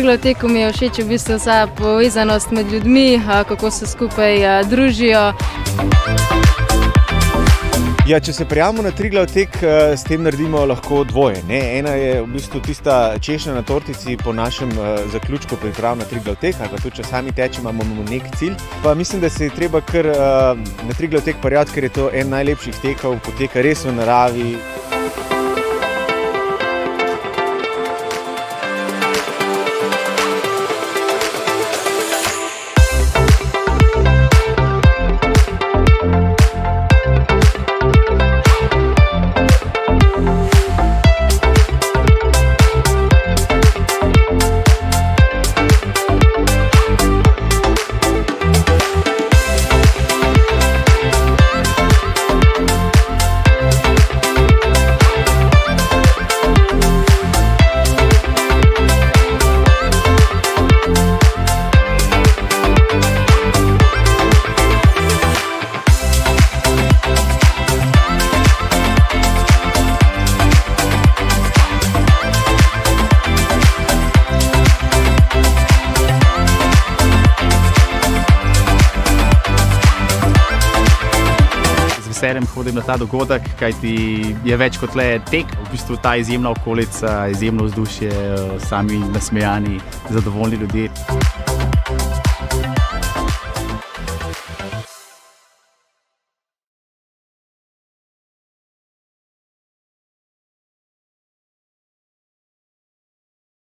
Triglav teku mi je všeč v bistvu vsa povezanost med ljudmi, kako se skupaj družijo. Ja, če se prijavimo na Triglav tek, s tem naredimo lahko dvoje. Ena je v bistvu tista češnja na tortici po našem zaključku priprav na Triglav tek, ali pa tudi, če sami tečemo, imamo nek cilj. Pa mislim, da se je treba kar na Triglav tek prijaviti, ker je to en najlepših tekov, poteka res v naravi. Hodim na ta dogodek, kajti je več kot le tek. V bistvu ta izjemna okolica, izjemno vzdušje, sami nasmejani, zadovoljni ljudje.